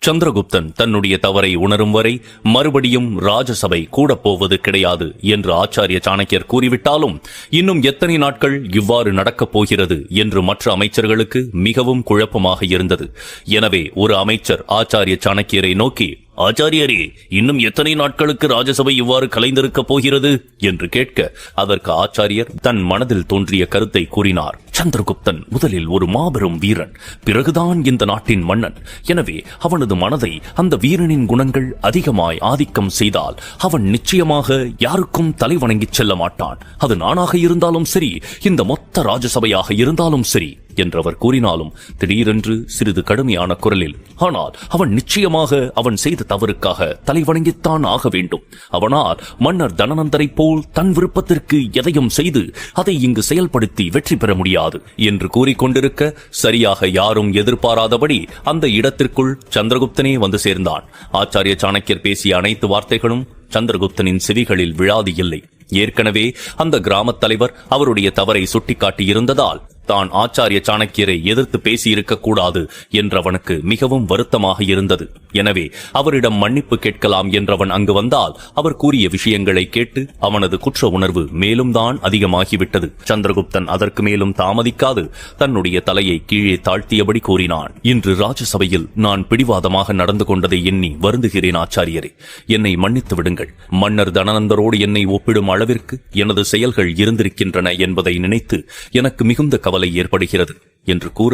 சந்திரகுப்தன் தன்னுடைய தவறை உணரும் வரை மறுபடியும் ராஜசபை கூடப்போவது கிடையாது என்று ஆச்சாரிய சாணக்கியர் கூறிவிட்டாலும் இன்னும் எத்தனை நாட்கள் இவ்வாறு நடக்கப் போகிறது என்று மற்ற அமைச்சர்களுக்கு மிகவும் குழப்பமாக இருந்தது. எனவே ஒரு அமைச்சர் ஆச்சாரிய சாணக்கியரை நோக்கி, ஆச்சாரியரே, இன்னும் எத்தனை நாட்களுக்கு ராஜசபை இவ்வாறு கலைந்திருக்கப் போகிறது என்று கேட்க, அதற்கு ஆச்சாரியர் தன் மனதில் தோன்றிய கருத்தை கூறினார். சந்திரகுப்தன் முதலில் ஒரு மாபெரும் வீரன், பிறகுதான் இந்த நாட்டின் மன்னன். எனவே அவனது மனதை அந்த வீரனின் குணங்கள் அதிகமாய் ஆதிக்கம் செய்தால் அவன் நிச்சயமாக யாருக்கும் தலை வணங்கிச் செல்ல மாட்டான். அது நானாக இருந்தாலும் சரி, இந்த மொத்த ராஜசபையாக இருந்தாலும் சரி என்றவர் கூறினாலும் திடீரென்று சிறிது கடுமையான குரலில், ஆனால் அவன் நிச்சயமாக அவன் செய்த தவறுக்காக தலை வணங்கித்தான் ஆக வேண்டும். அவனால் மன்னர் தனநந்தரை போல் தன் விருப்பத்திற்கு எதையும் செய்து அதை இங்கு செயல்படுத்தி வெற்றி பெற முடியாது என்று கூறிக்கொண்டிருக்க, சரியாக யாரும் எதிர்பாராதபடி அந்த இடத்திற்குள் சந்திரகுப்தனே வந்து சேர்ந்தான். ஆச்சாரிய சாணக்கியர் பேசிய அனைத்து வார்த்தைகளும் சந்திரகுப்தனின் செவிகளில் விழாது இல்லை. ஏற்கனவே அந்த கிராமத் தலைவர் அவருடைய தவறை சுட்டிக்காட்டியிருந்ததால் தான் ஆச்சாரிய சாணக்கியரை எதிர்த்து பேசியிருக்க கூடாது என்றவனுக்கு மிகவும் வருத்தமாக இருந்தது. எனவே அவரிடம் மன்னிப்பு கேட்கலாம் என்றவன் அங்கு வந்தால் அவர் கூறிய விஷயங்களை கேட்டு அவனது குற்ற உணர்வு மேலும் தான் அதிகமாகிவிட்டது. சந்திரகுப்தன் அதற்கு மேலும் தாமதிக்காது தன்னுடைய தலையை கீழே தாழ்த்தியபடி கூறினான், இன்று ராஜசபையில் நான் பிடிவாதமாக நடந்து கொண்டதை எண்ணி வருந்துகிறேன் ஆச்சாரியரே. என்னை மன்னித்து விடுங்கள். மன்னர் தனநந்தரோடு என்னை ஒப்பிடும் அளவிற்கு எனது செயல்கள் இருந்திருக்கின்றன என்பதை நினைத்து எனக்கு மிகுந்த கவலை ஏற்படுகிறது என்று கூற,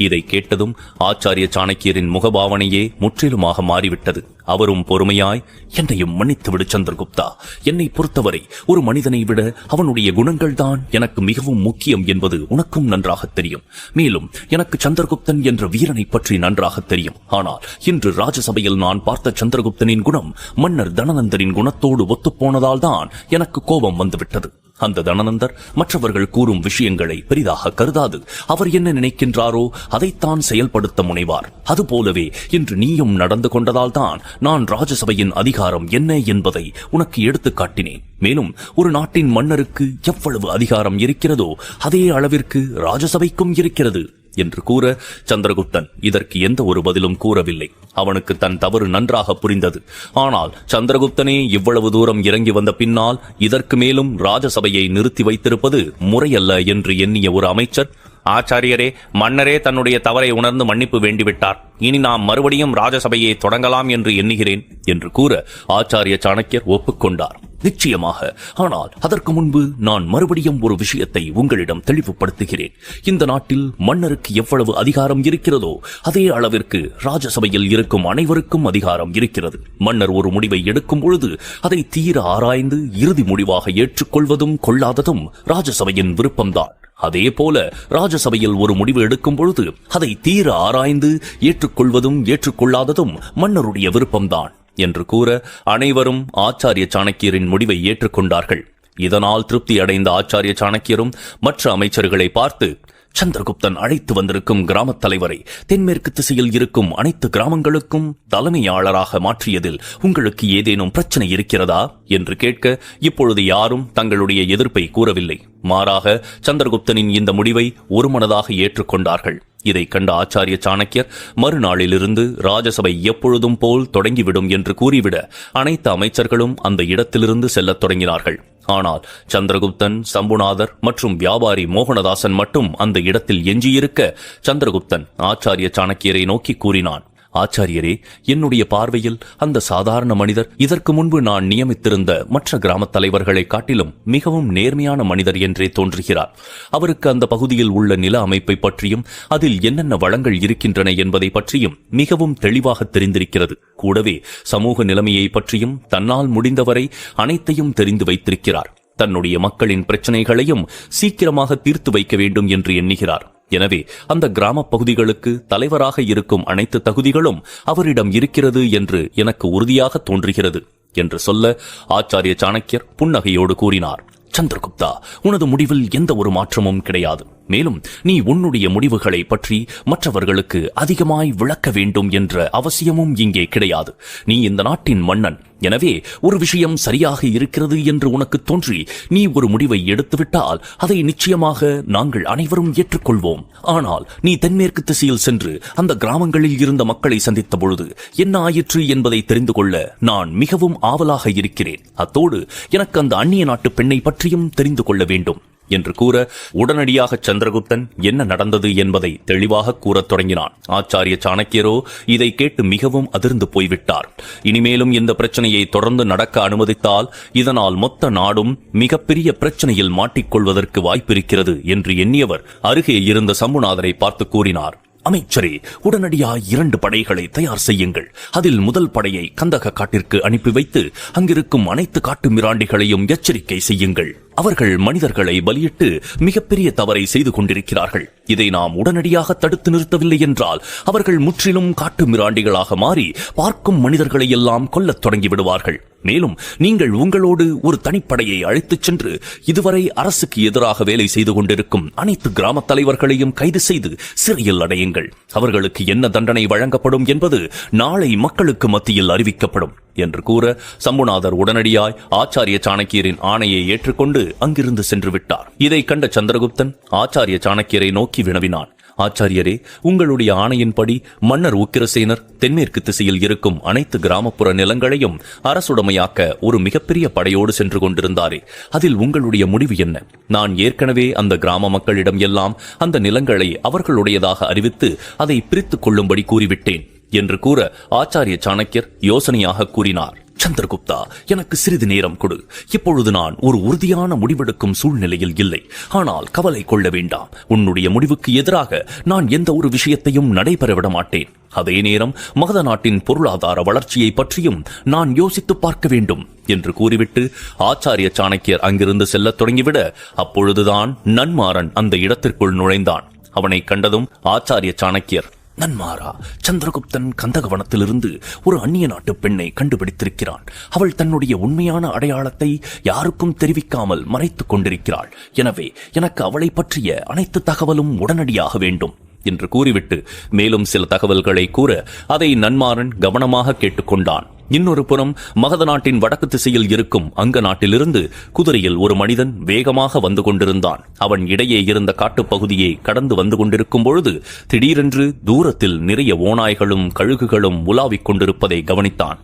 இதை கேட்டதும் ஆச்சாரிய சாணக்கியரின் முகபாவனையே முற்றிலுமாக மாறிவிட்டது. அவரும் பொறுமையாய், என்னையும் மன்னித்துவிடு சந்திரகுப்தா. என்னை பொறுத்தவரை ஒரு மனிதனை விட அவனுடைய குணங்கள் தான் எனக்கு மிகவும் முக்கியம் என்பது உனக்கும் நன்றாக தெரியும். மேலும் எனக்கு சந்திரகுப்தன் என்ற வீரனை பற்றி நன்றாக தெரியும். ஆனால் இன்று ராஜசபையில் நான் பார்த்த சந்திரகுப்தனின் குணம் மன்னர் தனநந்தரின் குணத்தோடு ஒத்துப்போனதால் தான் எனக்கு கோபம் வந்துவிட்டது. அந்த தனநந்தர் மற்றவர்கள் கூறும் விஷயங்களை பெரிதாக கருதாது அவர் என்ன நினைக்கின்றாரோ அதைத்தான் செயல்படுத்த முனைவார். அதுபோலவே இன்று நீயும் நடந்து கொண்டதால் தான் நான் ராஜசபையின் அதிகாரம் என்ன என்பதை உனக்கு எடுத்துக் காட்டினேன். மேலும் ஒரு நாட்டின் மன்னருக்கு எவ்வளவு அதிகாரம் இருக்கிறதோ அதே அளவிற்கு ராஜசபைக்கும் இருக்கிறது என்று கூற, சந்திரகுப்தன் இதற்கு எந்த ஒரு பதிலும் கூறவில்லை. அவனுக்கு தன் தவறு நன்றாக புரிந்தது. ஆனால் சந்திரகுப்தனே இவ்வளவு தூரம் இறங்கி வந்த பின்னால் இதற்கு மேலும் ராஜசபையை நிறுத்தி வைத்திருப்பது முறையல்ல என்று எண்ணிய ஒரு அமைச்சர், ஆச்சாரியரே, மன்னரே தன்னுடைய தவறை உணர்ந்து மன்னிப்பு வேண்டிவிட்டார். இனி நாம் மறுபடியும் ராஜசபையை தொடங்கலாம் என்று எண்ணுகிறேன் என்று கூற, ஆச்சாரிய சாணக்கியர் ஒப்புக்கொண்டார். நிச்சயமாக. ஆனால் அதற்கு முன்பு நான் மறுபடியும் ஒரு விஷயத்தை உங்களிடம் தெளிவுபடுத்துகிறேன். இந்த நாட்டில் மன்னருக்கு எவ்வளவு அதிகாரம் இருக்கிறதோ அதே அளவிற்கு ராஜசபையில் இருக்கும் அனைவருக்கும் அதிகாரம் இருக்கிறது. மன்னர் ஒரு முடிவை எடுக்கும் பொழுது அதை தீர ஆராய்ந்து இறுதி முடிவாக ஏற்றுக்கொள்வதும் கொள்ளாததும் ராஜசபையின் விருப்பம்தான். அதே போல ராஜசபையில் ஒரு முடிவு எடுக்கும் பொழுது அதை தீர ஆராய்ந்து ஏற்றுக்கொள்வதும் ஏற்றுக்கொள்ளாததும் மன்னருடைய விருப்பம்தான் என்று கூற, அனைவரும் ஆச்சாரிய சாணக்கியரின் முடிவை ஏற்றுக்கொண்டார்கள். இதனால் திருப்தி அடைந்த ஆச்சாரிய சாணக்கியரும் மற்ற அமைச்சர்களை பார்த்து, சந்திரகுப்தன் அழைத்து வந்திருக்கும் கிராமத் தலைவரை தென்மேற்கு திசையில் இருக்கும் அனைத்து கிராமங்களுக்கும் தலைமையாளராக மாற்றியதில் உங்களுக்கு ஏதேனும் பிரச்சனை இருக்கிறதா என்று கேட்க, இப்பொழுது யாரும் தங்களுடைய எதிர்ப்பை கூறவில்லை. மாறாக சந்திரகுப்தனின் இந்த முடிவை ஒருமனதாக ஏற்றுக்கொண்டார்கள். இதை கண்ட ஆச்சாரிய சாணக்கியர் மறுநாளிலிருந்து ராஜசபை எப்பொழுதும் போல் தொடங்கிவிடும் என்று கூறிவிட, அனைத்து அமைச்சர்களும் அந்த இடத்திலிருந்து செல்லத் தொடங்கினார்கள். ஆனால் சந்திரகுப்தன், சம்புநாதர் மற்றும் வியாபாரி மோகனதாசன் மட்டும் அந்த இடத்தில் எஞ்சியிருக்க, சந்திரகுப்தன் ஆச்சாரிய சாணக்கியரை நோக்கி கூறினான், ஆச்சாரியரே, என்னுடைய பார்வையில் அந்த சாதாரண மனிதர் இதற்கு முன்பு நான் நியமித்திருந்த மற்ற கிராமத் தலைவர்களை காட்டிலும் மிகவும் நேர்மையான மனிதர் என்றே தோன்றுகிறார். அவருக்கு அந்த பகுதியில் உள்ள நில அமைப்பை பற்றியும் அதில் என்னென்ன வளங்கள் இருக்கின்றன என்பதை பற்றியும் மிகவும் தெளிவாக தெரிந்திருக்கிறது. கூடவே சமூக நிலைமையை பற்றியும் தன்னால் முடிந்தவரை அனைத்தையும் தெரிந்து வைத்திருக்கிறார். தன்னுடைய மக்களின் பிரச்சனைகளையும் சீக்கிரமாக தீர்த்து வைக்க வேண்டும் என்று எண்ணுகிறார். எனவே அந்த கிராம பகுதிகளுக்கு தலைவராக இருக்கும் அனைத்து தகுதிகளும் அவரிடம் இருக்கிறது என்று எனக்கு உறுதியாக தோன்றுகிறது என்று சொல்ல, ஆச்சாரிய சாணக்கியர் புன்னகையோடு கூறினார், சந்திரகுப்தா, உனது முடிவில் எந்த ஒரு மாற்றமும் கிடையாது. மேலும் நீ உன்னுடைய முடிவுகளை பற்றி மற்றவர்களுக்கு அதிகமாய் விளக்க வேண்டும் என்ற அவசியமும் இங்கே கிடையாது. நீ இந்த நாட்டின் மன்னன். எனவே ஒரு விஷயம் சரியாக இருக்கிறது என்று உனக்கு தோன்றி நீ ஒரு முடிவை எடுத்துவிட்டால் அதை நிச்சயமாக நாங்கள் அனைவரும் ஏற்றுக்கொள்வோம். ஆனால் நீ தென்மேற்கு திசையில் சென்று அந்த கிராமங்களில் இருந்த மக்களை சந்தித்த பொழுது என்ன ஆயிற்று என்பதை தெரிந்து கொள்ள நான் மிகவும் ஆவலாக இருக்கிறேன். அத்தோடு எனக்கு அந்த அந்நிய நாட்டு பெண்ணை பற்றியும் தெரிந்து கொள்ள வேண்டும் என்று கூற, உடனடியாக சந்திரகுப்தன் என்ன நடந்தது என்பதை தெளிவாக கூறத் தொடங்கினான். ஆச்சாரிய சாணக்கியரோ இதை கேட்டு மிகவும் அதிர்ந்து போய்விட்டார். இனிமேலும் இந்த பிரச்சனையை தொடர்ந்து நடக்க அனுமதித்தால் இதனால் மொத்த நாடும் மிகப்பெரிய பிரச்சனையில் மாட்டிக்கொள்வதற்கு வாய்ப்பிருக்கிறது என்று எண்ணியவர் அருகே இருந்த சம்புநாதரை பார்த்து கூறினார். அமைச்சரே, உடனடியாய் 2 படைகளை தயார் செய்யுங்கள். அதில் முதல் படையை கந்தக காட்டிற்கு அனுப்பி வைத்து அங்கிருக்கும் அனைத்து காட்டு மிராண்டிகளையும் எச்சரிக்கை செய்யுங்கள். அவர்கள் மனிதர்களை பலியிட்டு மிகப்பெரிய தவறை செய்து கொண்டிருக்கிறார்கள். இதை நாம் உடனடியாக தடுத்து நிறுத்தவில்லை என்றால் அவர்கள் முற்றிலும் காட்டு மிராண்டிகளாக மாறி பார்க்கும் மனிதர்களை எல்லாம் கொல்லத் தொடங்கி விடுவார்கள். மேலும் நீங்கள் உங்களோடு ஒரு தனிப்படையை அழைத்துச் சென்று இதுவரை அரசுக்கு எதிராக வேலை செய்து கொண்டிருக்கும் அனைத்து கிராம தலைவர்களையும் கைது செய்து சிறையில் அடையுங்கள். அவர்களுக்கு என்ன தண்டனை வழங்கப்படும் என்பது நாளை மக்களுக்கு மத்தியில் அறிவிக்கப்படும் என்று கூற, சம்புநாதர் உடனடியாய் ஆச்சாரிய சாணக்கியரின் ஆணையை ஏற்றுக்கொண்டு அங்கிருந்து சென்று விட்டார். இதை கண்ட சந்திரகுப்தன் ஆச்சாரிய சாணக்கியரை நோக்கி வினவினான். ஆச்சாரியரே, உங்களுடைய ஆணையின்படி மன்னர் உக்கிரசேனர் தென்மேற்கு திசையில் இருக்கும் அனைத்து கிராமப்புற நிலங்களையும் அரசுடைமையாக்க ஒரு மிகப்பெரிய படையோடு சென்று கொண்டிருந்தாரே, அதில் உங்களுடைய முடிவு என்ன? நான் ஏற்கனவே அந்த கிராம மக்களிடம் எல்லாம் அந்த நிலங்களை அவர்களுடையதாக அறிவித்து அதை பிரித்துக் கொள்ளும்படி கூறிவிட்டேன் என்று கூற, ஆச்சாரிய சாணக்கியர் யோசனையாக கூறினார். சந்திரகுப்தா, எனக்கு சிறிது நேரம் கொடு. இப்பொழுது நான் ஒரு உறுதியான முடிவெடுக்கும் சூழ்நிலையில் இல்லை. ஆனால் கவலை கொள்ள வேண்டாம். உன்னுடைய முடிவுக்கு எதிராக நான் எந்த ஒரு விஷயத்தையும் நடைபெறவிட மாட்டேன். அதே நேரம் மகத நாட்டின் பொருளாதார வளர்ச்சியை பற்றியும் நான் யோசித்து பார்க்க வேண்டும் என்று கூறிவிட்டு ஆச்சாரிய சாணக்கியர் அங்கிருந்து செல்லத் தொடங்கிவிட, அப்பொழுதுதான் நன்மாறன் அந்த இடத்திற்குள் நுழைந்தான். அவனை கண்டதும் ஆச்சாரிய சாணக்கியர், நன்மாரா, சந்திரகுப்தன் கந்தகவனத்திலிருந்து ஒரு அந்நிய நாட்டு பெண்ணை கண்டுபிடித்திருக்கிறான். அவள் தன்னுடைய உண்மையான அடையாளத்தை யாருக்கும் தெரிவிக்காமல் மறைத்துக் கொண்டிருக்கிறாள். எனவே எனக்கு அவளை பற்றிய அனைத்து தகவலும் உடனடியாக வேண்டும் என்று கூறிவிட்டு மேலும் சில தகவல்களை கூற அதை நன்மாறன் கவனமாக கேட்டுக்கொண்டான். இன்னொரு புறம் மகத நாட்டின் வடக்கு திசையில் இருக்கும் அங்க நாட்டிலிருந்து குதிரையில் ஒரு மனிதன் வேகமாக வந்து கொண்டிருந்தான். அவன் இடையே இருந்த காட்டுப்பகுதியை கடந்து வந்து கொண்டிருக்கும் பொழுது திடீரென்று தூரத்தில் நிறைய ஓநாய்களும் கழுகுகளும் உலாவிக் கொண்டிருப்பதை கவனித்தான்.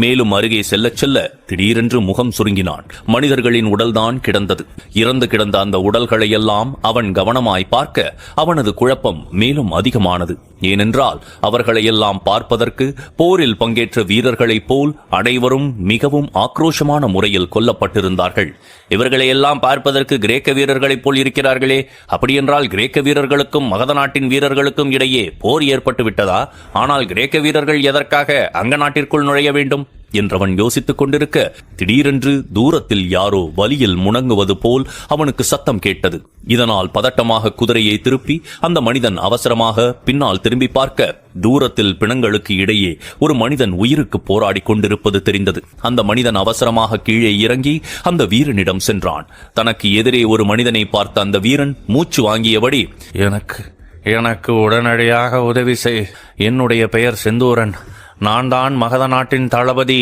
மேலும் அருகே செல்லச் செல்ல திடீரென்று முகம் சுருங்கினான். மனிதர்களின் உடல்தான் கிடந்தது. இறந்து கிடந்த அந்த உடல்களை எல்லாம் அவன் கவனமாய் பார்க்க அவனது குழப்பம் மேலும் அதிகமானது. ஏனென்றால் அவர்களையெல்லாம் பார்ப்பதற்கு போரில் பங்கேற்ற வீரர்களைப் போல் அனைவரும் மிகவும் ஆக்ரோஷமான முறையில் கொல்லப்பட்டிருந்தார்கள். இவர்களையெல்லாம் பார்ப்பதற்கு கிரேக்க வீரர்களைப் போல் இருக்கிறார்களே, அப்படியென்றால் கிரேக்க வீரர்களுக்கும் மகத நாட்டின் வீரர்களுக்கும் இடையே போர் ஏற்பட்டு விட்டதா? ஆனால் கிரேக்க வீரர்கள் எதற்காக அங்க நாட்டிற்குள் நுழைய வேண்டும் என்றவன் யோசித்துக் கொண்டிருக்க திடீரென்று தூரத்தில் யாரோ வலியில் முணங்குவது போல் அவனுக்கு சத்தம் கேட்டது. இதனால் பதட்டமாக குதிரையை திருப்பி அந்த மனிதன் அவசரமாக பின்னால் திரும்பி பார்க்க தூரத்தில் பிணங்களுக்கு இடையே ஒரு மனிதன் உயிருக்கு போராடி கொண்டிருப்பது தெரிந்தது. அந்த மனிதன் அவசரமாக கீழே இறங்கி அந்த வீரனிடம் சென்றான். தனக்கு எதிரே ஒரு மனிதனை பார்த்த அந்த வீரன் மூச்சு வாங்கியபடி, எனக்கு உடனடியாக உதவி செய். என்னுடைய பெயர் செந்தூரன். நான் தான் மகத நாட்டின் தளபதி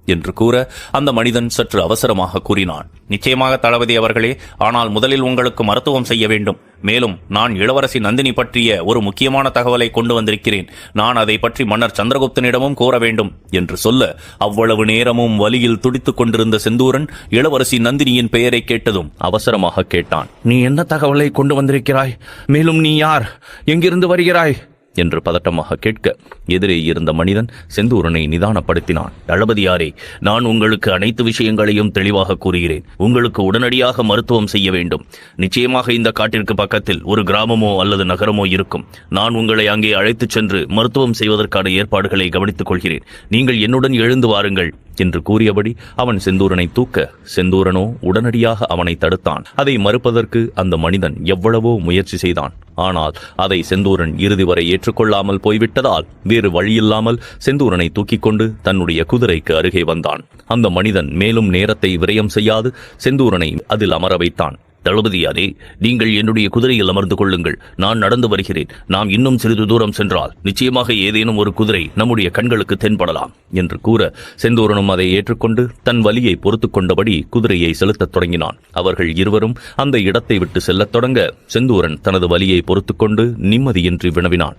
என்று கூற அந்த மனிதன் சற்று அவசரமாக கூறினான். நிச்சயமாக தளபதி அவர்களே, ஆனால் முதலில் உங்களுக்கு மருத்துவம் செய்ய வேண்டும். மேலும் நான் இளவரசி நந்தினி பற்றிய ஒரு முக்கியமான தகவலை கொண்டு வந்திருக்கிறேன். நான் அதை பற்றி மன்னர் சந்திரகுப்தனிடமும் கூற வேண்டும் என்று சொல்ல அவ்வளவு நேரமும் வலியில் துடித்துக் கொண்டிருந்த செந்தூரன் இளவரசி நந்தினியின் பெயரை கேட்டதும் அவசரமாக கேட்டான். நீ என்ன தகவலை கொண்டு வந்திருக்கிறாய்? மேலும் நீ யார்? எங்கிருந்து வருகிறாய் என்று பதட்டமாக கேட்க எதிரே இருந்த மனிதன் செந்தூரனை நிதானப்படுத்தினான். தளபதியாரே, நான் உங்களுக்கு அனைத்து விஷயங்களையும் தெளிவாக கூறுகிறேன். உங்களுக்கு உடனடியாக மருத்துவம் செய்ய வேண்டும். நிச்சயமாக இந்த காட்டிற்கு பக்கத்தில் ஒரு கிராமமோ அல்லது நகரமோ இருக்கும். நான் உங்களை அங்கே அழைத்துச் சென்று மருத்துவம் செய்வதற்கான ஏற்பாடுகளை கவனித்துக் கொள்கிறேன். நீங்கள் என்னுடன் எழுந்து வாருங்கள் என்று கூறியபடி அவன் செந்தூரனை தூக்க செந்தூரனோ உடனடியாக அவனை தடுத்தான். அதை மறுப்பதற்கு அந்த மனிதன் எவ்வளவோ முயற்சி செய்தான். ஆனால் அதை செந்தூரன் இறுதி வரை ஏற்றுக்கொள்ளாமல் போய்விட்டதால் வேறு வழியில்லாமல் செந்தூரனை தூக்கிக் கொண்டு தன்னுடைய குதிரைக்கு அருகே வந்தான். அந்த மனிதன் மேலும் நேரத்தை விரயம் செய்யாது செந்தூரனை அதில் அமர வைத்தான். தளபதியாரே, நீங்கள் என்னுடைய குதிரையில் அமர்ந்து கொள்ளுங்கள். நான் நடந்து வருகிறேன். நாம் இன்னும் சிறிது தூரம் சென்றால் நிச்சயமாக ஏதேனும் ஒரு குதிரை நம்முடைய கண்களுக்கு தென்படலாம் என்று கூற செந்தூரனும் அதை ஏற்றுக்கொண்டு தன் வலியை பொறுத்துக் கொண்டபடி குதிரையை செலுத்தத் தொடங்கினான். அவர்கள் இருவரும் அந்த இடத்தை விட்டு செல்லத் தொடங்க செந்தூரன் தனது வலியை பொறுத்துக் கொண்டு நிம்மதியின்றி வினவினான்.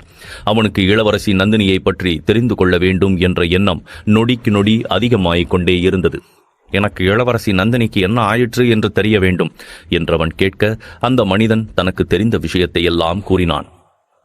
அவனுக்கு இளவரசி நந்தினியை பற்றி தெரிந்து கொள்ள வேண்டும் என்ற எண்ணம் நொடிக்கு நொடி அதிகமாகிக் கொண்டே இருந்தது. எனக்கு இளவரசி நந்தினிக்கு என்ன ஆயிற்று என்று தெரிய வேண்டும் என்றவன் கேட்க அந்த மனிதன் தனக்கு தெரிந்த விஷயத்தை எல்லாம் கூறினான்.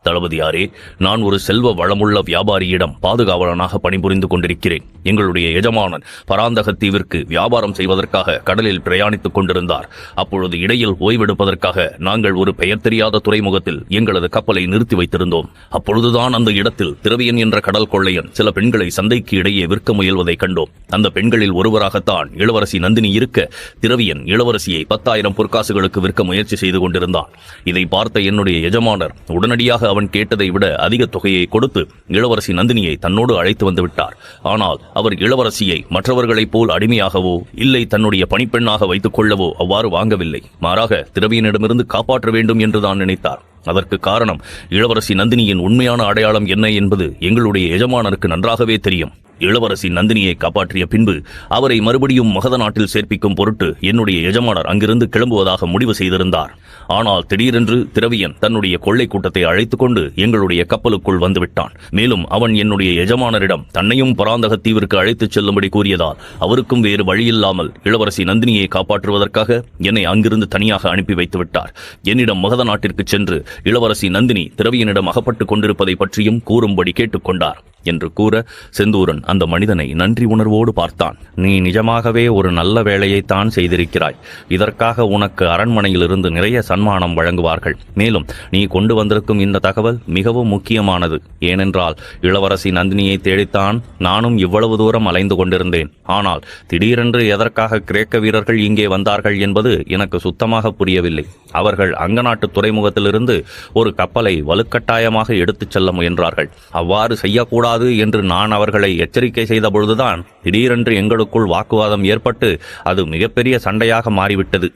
தளபதியாரே, நான் ஒரு செல்வ வளமுள்ள வியாபாரியிடம் பாதுகாவலனாக பணிபுரிந்து கொண்டிருக்கிறேன். எங்களுடைய எஜமானன் பராந்தகத்தீவிற்கு வியாபாரம் செய்வதற்காக கடலில் பிரயாணித்துக் கொண்டிருந்தார். அப்பொழுது இடையில் ஓய்வெடுப்பதற்காக நாங்கள் ஒரு பெயர் தெரியாத துறைமுகத்தில் எங்களது கப்பலை நிறுத்தி வைத்திருந்தோம். அப்பொழுதுதான் அந்த இடத்தில் திரவியன் என்ற கடல் கொள்ளையன் சில பெண்களை சந்தைக்கு இடையே விற்க முயல்வதை கண்டோம். அந்த பெண்களில் ஒருவராகத்தான் இளவரசி நந்தினி இருக்க திரவியன் இளவரசியை 10,000 பொற்காசுகளுக்கு விற்க முயற்சி செய்து கொண்டிருந்தான். இதை பார்த்த என்னுடைய எஜமானர் உடனடியாக அவன் கேட்டதை விட அதிக தொகையை கொடுத்து இளவரசி நந்தினியை தன்னோடு அழைத்து வந்து விட்டார். ஆனால் அவர் இளவரசியை மற்றவர்களைப் போல் அடிமையாகவோ இல்லை தன்னுடைய பணிப்பெண்ணாக வைத்துக் கொள்ளவோ அவ்வாறு வாங்கவில்லை. மாறாக திரவியனிடமிருந்து காப்பாற்ற வேண்டும் என்றுதான் நினைத்தார். அதற்கு காரணம் இளவரசி நந்தினியின் உண்மையான அடையாளம் என்ன என்பது எங்களுடைய எஜமானருக்கு நன்றாகவே தெரியும். இளவரசி நந்தினியை காப்பாற்றிய பின்பு அவரை மறுபடியும் மகத நாட்டில் சேர்ப்பிக்கும் பொருட்டு என்னுடைய எஜமானர் அங்கிருந்து கிளம்புவதாக முடிவு செய்திருந்தார். ஆனால் திடீரென்று திரவியன் தன்னுடைய கொள்ளை கூட்டத்தை அழைத்துக் கொண்டு எங்களுடைய கப்பலுக்குள் வந்துவிட்டான். மேலும் அவன் என்னுடைய எஜமானரிடம் தன்னையும் பராந்தகத்தீவிற்கு அழைத்துச் செல்லும்படி கூறியதால் அவருக்கும் வேறு வழியில்லாமல் இளவரசி நந்தினியை காப்பாற்றுவதற்காக என்னை அங்கிருந்து தனியாக அனுப்பி வைத்து விட்டார். என்னிடம் மகத நாட்டிற்கு சென்று இளவரசி நந்தினி திரவியனிடம் அகப்பட்டுக் கொண்டிருப்பதை பற்றியும் கூறும்படி கேட்டுக்கொண்டார் என்று கூற செந்தூரன் அந்த மனிதனை நன்றி உணர்வோடு பார்த்தான். நீ நிஜமாகவே ஒரு நல்ல வேலையைத்தான் செய்திருக்கிறாய். இதற்காக உனக்கு அரண்மனையிலிருந்து நிறைய சன்மானம் வழங்குவார்கள். மேலும் நீ கொண்டு வந்திருக்கும் இந்த தகவல் மிகவும் முக்கியமானது. ஏனென்றால் இளவரசி நந்தினியை தேடித்தான் நானும் இவ்வளவு தூரம் அலைந்து கொண்டிருந்தேன். ஆனால் திடீரென்று எதற்காக கிரேக்க வீரர்கள் இங்கே வந்தார்கள் என்பது எனக்கு சுத்தமாக புரியவில்லை. அவர்கள் அங்கநாட்டு துறைமுகத்திலிருந்து ஒரு கப்பலை வலுக்கட்டாயமாக எடுத்துச் செல்ல முயன்றார்கள். அவ்வாறு செய்யக்கூடாது என்று நான் அவர்களை எச்சரிக்கை செய்த பொழுதுதான் திடீரென்று எங்களுக்குள் வாக்குவாதம் ஏற்பட்டு அது மிகப்பெரிய சண்டையாக மாறிவிட்டது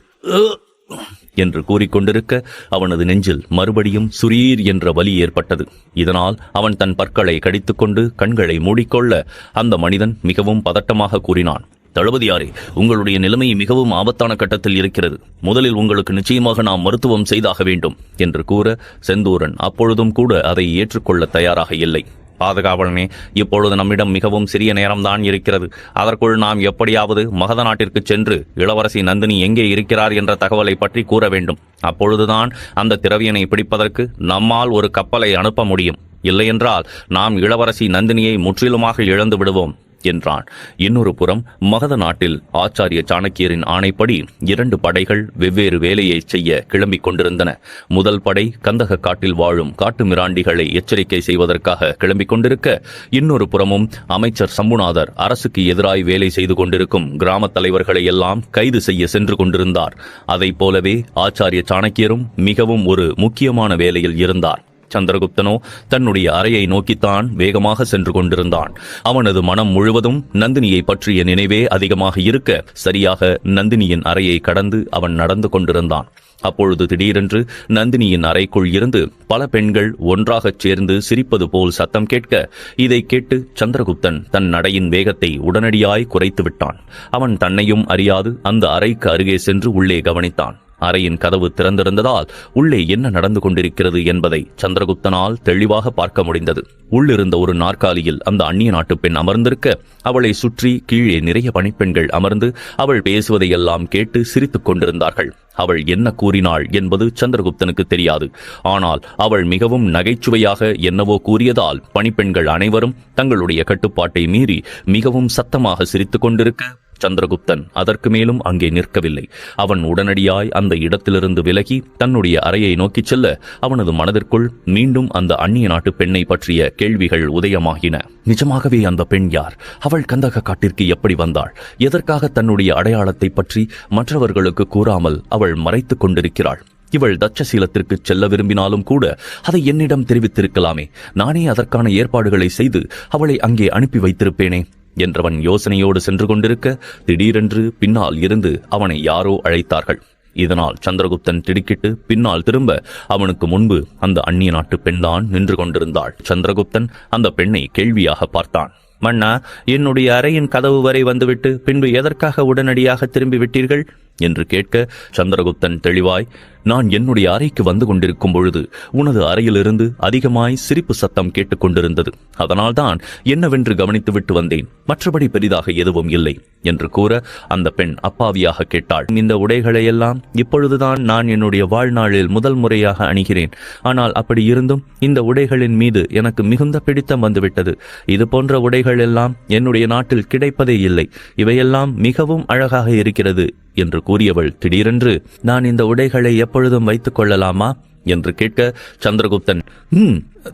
என்று கூறிக்கொண்டிருக்க அவனது நெஞ்சில் மறுபடியும் சுரீர் என்ற வலி ஏற்பட்டது. இதனால் அவன் தன் பற்களை கடித்துக்கொண்டு கண்களை மூடிக்கொள்ள அந்த மனிதன் மிகவும் பதட்டமாக கூறினான். தளபதியாரே, உங்களுடைய நிலைமை மிகவும் ஆபத்தான கட்டத்தில் இருக்கிறது. முதலில் உங்களுக்கு நிச்சயமாக நாம் மருத்துவம் செய்தாக வேண்டும் என்று கூற செந்தூரன் அப்பொழுதும் கூட அதை ஏற்றுக்கொள்ள தயாராக இல்லை. பாதுகாவலனே, இப்பொழுது நம்மிடம் மிகவும் சிறிய நேரம்தான் இருக்கிறது. அதற்குள் நாம் எப்படியாவது மகத நாட்டிற்கு சென்று இளவரசி நந்தினி எங்கே இருக்கிறார் என்ற தகவலை பற்றி கூற வேண்டும். அப்பொழுதுதான் அந்த திரவியனை பிடிப்பதற்கு நம்மால் ஒரு கப்பலை அனுப்ப முடியும். இல்லையென்றால் நாம் இளவரசி நந்தினியை முற்றிலுமாக இழந்து விடுவோம் என்றான். இன்னொரு புறம் மகத நாட்டில் ஆச்சாரிய சாணக்கியரின் ஆணைப்படி 2 படைகள் வெவ்வேறு வேலையை செய்ய கிளம்பிக் கொண்டிருந்தன. முதல் படை கந்தக காட்டில் வாழும் காட்டு மிராண்டிகளை எச்சரிக்கை செய்வதற்காக கிளம்பிக் கொண்டிருக்க, இன்னொரு புறமும் அமைச்சர் சம்புநாதர் அரசுக்கு எதிராய் வேலை செய்து கொண்டிருக்கும் கிராம தலைவர்களை எல்லாம் கைது செய்ய சென்று கொண்டிருந்தார். அதைப் போலவே ஆச்சாரிய சாணக்கியரும் மிகவும் ஒரு முக்கியமான வேலையில் இருந்தார். சந்திரகுப்தனோ தன்னுடைய அறையை நோக்கித்தான் வேகமாக சென்று கொண்டிருந்தான். அவனது மனம் முழுவதும் நந்தினியை பற்றிய நினைவே அதிகமாக இருக்க சரியாக நந்தினியின் அறையை கடந்து அவன் நடந்து கொண்டிருந்தான். அப்பொழுது திடீரென்று நந்தினியின் அறைக்குள் இருந்து பல பெண்கள் ஒன்றாகச் சேர்ந்து சிரிப்பது போல் சத்தம் கேட்க, இதை கேட்டு சந்திரகுப்தன் தன் நடையின் வேகத்தை உடனடியாய் குறைத்து விட்டான். அவன் தன்னையும் அறியாது அந்த அறைக்கு அருகே சென்று உள்ளே கவனித்தான். அறையின் கதவு திறந்திருந்ததால் உள்ளே என்ன நடந்து கொண்டிருக்கிறது என்பதை சந்திரகுப்தனால் தெளிவாக பார்க்க முடிந்தது. உள்ளிருந்த ஒரு நாற்காலியில் அந்த அந்நிய நாட்டு பெண் அமர்ந்திருக்க, அவளை சுற்றி கீழே நிறைய பணிப்பெண்கள் அமர்ந்து அவள் பேசுவதையெல்லாம் கேட்டு சிரித்துக் கொண்டிருந்தார்கள். அவள் என்ன கூறினாள் என்பது சந்திரகுப்தனுக்கு தெரியாது. ஆனால் அவள் மிகவும் நகைச்சுவையாக என்னவோ கூறியதால் பணிப்பெண்கள் அனைவரும் தங்களுடைய கட்டுப்பாட்டை மீறி மிகவும் சத்தமாக சிரித்துக் கொண்டிருக்க, சந்திரகுப்தன் அதற்கு மேலும் அங்கே நிற்கவில்லை. அவன் உடனடியாய் அந்த இடத்திலிருந்து விலகி தன்னுடைய அறையை நோக்கிச் செல்ல, அவனது மனதிற்குள் மீண்டும் அந்த அந்நிய நாட்டு பெண்ணை பற்றிய கேள்விகள் உதயமாகின. நிஜமாகவே அந்த பெண் யார்? அவள் கந்தக காட்டிற்கு எப்படி வந்தாள்? எதற்காக தன்னுடைய அடையாளத்தை பற்றி மற்றவர்களுக்கு கூறாமல் அவள் மறைத்துக் கொண்டிருக்கிறாள்? இவள் தட்சசீலத்திற்கு செல்ல விரும்பினாலும் கூட அதை என்னிடம் தெரிவித்திருக்கலாமே. நானே அதற்கான ஏற்பாடுகளை செய்து அவளை அங்கே அனுப்பி வைத்திருப்பேனே என்றவன் யோசனையோடு சென்று கொண்டிருக்க, திடீரென்று பின்னால் இருந்து அவனை யாரோ அழைத்தார்கள். இதனால் சந்திரகுப்தன் திடுக்கிட்டு பின்னால் திரும்ப அவனுக்கு முன்பு அந்த அந்நிய நாட்டு பெண்தான் நின்று கொண்டிருந்தாள். சந்திரகுப்தன் அந்த பெண்ணை கேள்வியாக பார்த்தான். மன்னா, என்னுடைய அறையின் கதவு வரை வந்துவிட்டு பின்பு எதற்காக உடனடியாக திரும்பி விட்டீர்கள் என்று கேட்க சந்திரகுப்தன் தெளிவாய், நான் என்னுடைய அறைக்கு வந்து கொண்டிருக்கும் பொழுது உனது அறையிலிருந்து அதிகமாய் சிரிப்பு சத்தம் கேட்டுக்கொண்டிருந்தது. அதனால்தான் என்னவென்று கவனித்துவிட்டு வந்தேன். மற்றபடி பெரிதாக எதுவும் இல்லை என்று கூற அந்த பெண் அப்பாவியாக கேட்டாள். இந்த உடைகளையெல்லாம் இப்பொழுதுதான் நான் என்னுடைய வாழ்நாளில் முதல் முறையாக அணிகிறேன். ஆனால் அப்படி இருந்தும் இந்த உடைகளின் மீது எனக்கு மிகுந்த பிடித்தம் வந்துவிட்டது. இது போன்ற உடைகள் எல்லாம் என்னுடைய நாட்டில் கிடைப்பதே இல்லை. இவையெல்லாம் மிகவும் அழகாக இருக்கிறது என்று கூறியவள் திடீரென்று, நான் இந்த உடைகளை எப்பொழுதும் வைத்துக் கொள்ளலாமா என்று கேட்க சந்திரகுப்தன்,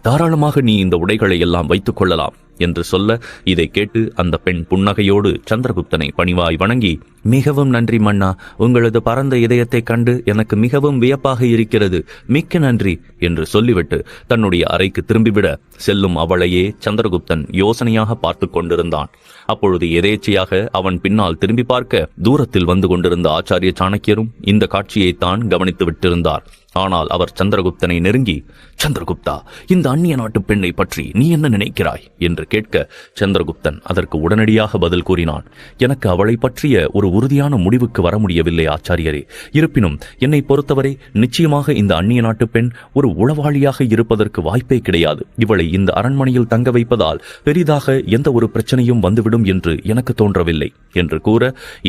தாராளமாக நீ இந்த உடைகளை எல்லாம் வைத்துக் கொள்ளலாம் என்று சொல்ல, இதை கேட்டு அந்த பெண் புன்னகையோடு சந்திரகுப்தனை பணிவாய் வணங்கி, மிகவும் நன்றி மன்னா, உங்களது பரந்த இதயத்தை கண்டு எனக்கு மிகவும் வியப்பாக இருக்கிறது, மிக்க நன்றி என்று சொல்லிவிட்டு தன்னுடைய அறைக்கு திரும்பிவிட செல்லும் அவளையே சந்திரகுப்தன் யோசனையாக பார்த்து கொண்டிருந்தான். அப்பொழுது எதேச்சையாக அவன் பின்னால் திரும்பி பார்க்க தூரத்தில் வந்து கொண்டிருந்த ஆச்சாரிய சாணக்கியரும் இந்த காட்சியைத்தான் கவனித்து விட்டிருந்தார். ஆனால் அவர் சந்திரகுப்தனை நெருங்கி, சந்திரகுப்தா, இந்த அந்நிய நாட்டு பெண்ணை பற்றி நீ என்ன நினைக்கிறாய் என்று கேட்க சந்திரகுப்தன் அதற்கு உடனடியாக பதில் கூறினான். எனக்கு அவளை பற்றிய ஒரு உறுதியான முடிவுக்கு வர முடியவில்லை ஆச்சாரியரே. இருப்பினும் என்னை பொறுத்தவரை நிச்சயமாக இந்த அந்நிய நாட்டு பெண் ஒரு உளவாளியாக இருப்பதற்கு வாய்ப்பே கிடையாது. இவளை இந்த அரண்மனையில் தங்க வைப்பதால் பெரிதாக எந்த ஒரு பிரச்சனையும் வந்துவிடும் என்று எனக்கு தோன்றவில்லை என்று கூற,